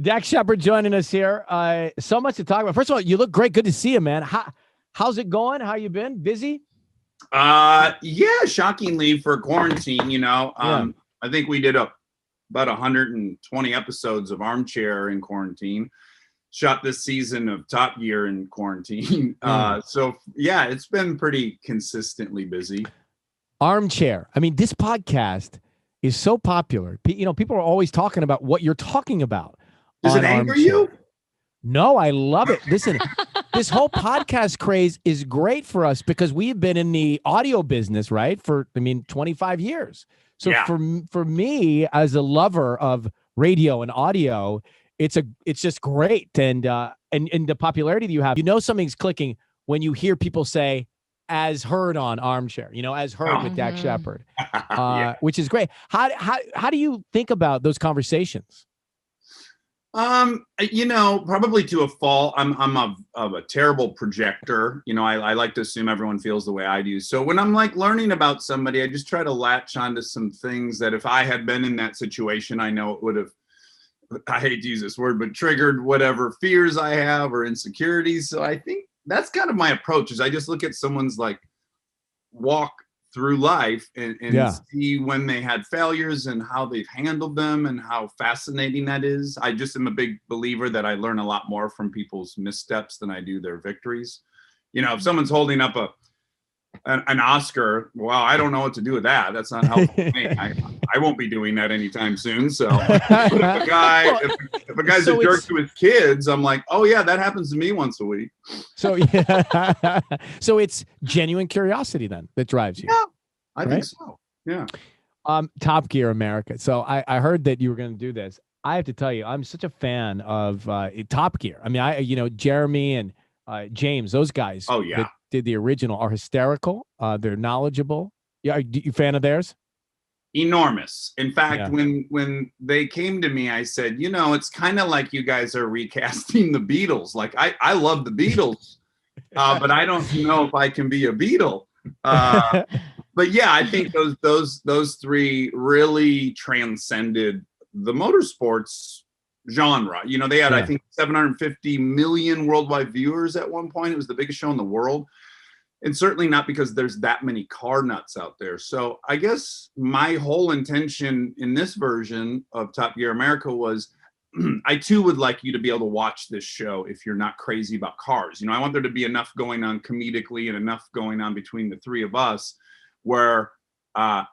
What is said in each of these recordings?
Dax Shepard joining us here. So much to talk about. First of all, you look great. Good to see you, man. How's it going? How you been? Busy? Yeah, shockingly for quarantine, I think we did about 120 episodes of Armchair in quarantine. Shot this season of Top Gear in quarantine. So yeah, it's been pretty consistently busy. Armchair. I mean, this podcast is so popular. People are always talking about what you're talking about. Does it anger you? No, I love it. Listen, this whole podcast craze is great for us because we've been in the audio business, right? For 25 years. So yeah. for me as a lover of radio and audio, it's just great. And the popularity that you have, something's clicking when you hear people say, as heard on Armchair, as heard with Dax Shepard, which is great. How do you think about those conversations? Probably to a fault. I'm a terrible projector. I like to assume everyone feels the way I do. So when I'm like learning about somebody, I just try to latch onto some things that if I had been in that situation, I know it would have, I hate to use this word, but triggered whatever fears I have or insecurities. So I think that's kind of my approach is I just look at someone's like walk through life and see when they had failures and how they've handled them and how fascinating that is. I just am a big believer that I learn a lot more from people's missteps than I do their victories. If someone's holding up an Oscar, well, I don't know what to do with that. That's not helpful to me. I won't be doing that anytime soon. So if a guy's a jerk to his kids, I'm like, oh yeah, that happens to me once a week. So so it's genuine curiosity then that drives you. Yeah, I think so. Yeah. Top Gear America. So I heard that you were going to do this. I have to tell you, I'm such a fan of Top Gear. I mean, Jeremy and James, those guys. Oh yeah. That did the original are hysterical. They're knowledgeable. Yeah, are you a fan of theirs? Enormous. In fact, when they came to me, I said, it's kind of like you guys are recasting the Beatles. Like I love the Beatles, but I don't know if I can be a Beatle. But yeah, I think those three really transcended the motorsports genre. They had I think 750 million worldwide viewers at one point. It was the biggest show in the world. And certainly not because there's that many car nuts out there. So I guess my whole intention in this version of Top Gear America was I too would like you to be able to watch this show if you're not crazy about cars. I want there to be enough going on comedically and enough going on between the three of us where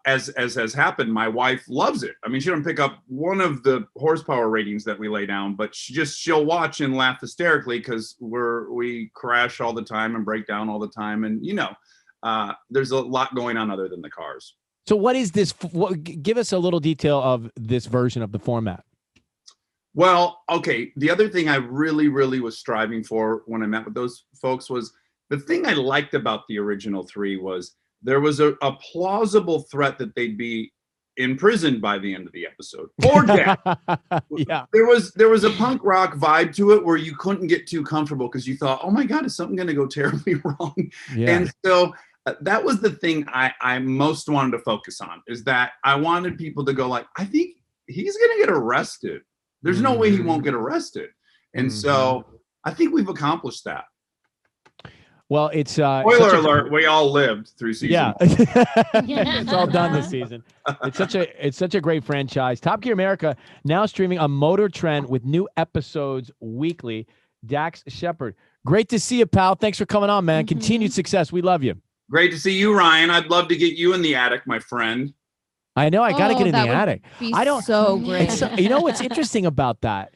as has happened, my wife loves it. I mean, she don't pick up one of the horsepower ratings that we lay down, but she'll watch and laugh hysterically because we crash all the time and break down all the time. And, there's a lot going on other than the cars. So what is this? Give us a little detail of this version of the format. Well, okay. The other thing I really, really was striving for when I met with those folks was the thing I liked about the original three was there was a plausible threat that they'd be imprisoned by the end of the episode or dead. Yeah. There was a punk rock vibe to it where you couldn't get too comfortable because you thought, oh my God, is something going to go terribly wrong? Yeah. And so that was the thing I most wanted to focus on is that I wanted people to go like, I think he's going to get arrested. There's no way he won't get arrested. And so I think we've accomplished that. Well, it's spoiler alert. We all lived through season. Yeah, it's all done this season. It's such a great franchise. Top Gear America now streaming on Motor Trend with new episodes weekly. Dax Shepard, great to see you, pal. Thanks for coming on, man. Continued success. We love you. Great to see you, Ryan. I'd love to get you in the attic, my friend. I know. I got to get in the attic. So great. What's interesting about that?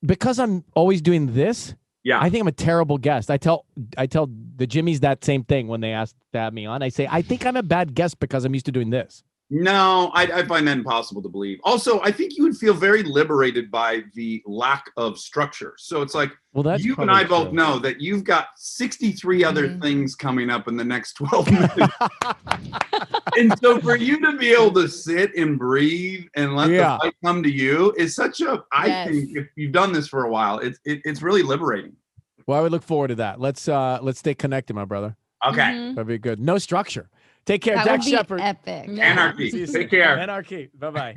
Because I'm always doing this. Yeah, I think I'm a terrible guest. I tell the Jimmies that same thing when they ask to have me on. I say, I think I'm a bad guest because I'm used to doing this. No, I find that impossible to believe. Also, I think you would feel very liberated by the lack of structure. So it's like, you and I both know that you've got 63 other things coming up in the next 12 minutes. And so for you to be able to sit and breathe and let the fight come to you is such a, I think if you've done this for a while, it's really liberating. Well, I would look forward to that. Let's stay connected, my brother. Okay. That'd be good. No structure. Take care, That Dax would be Shepard. epic. Anarchy. Take care. Anarchy. Bye-bye.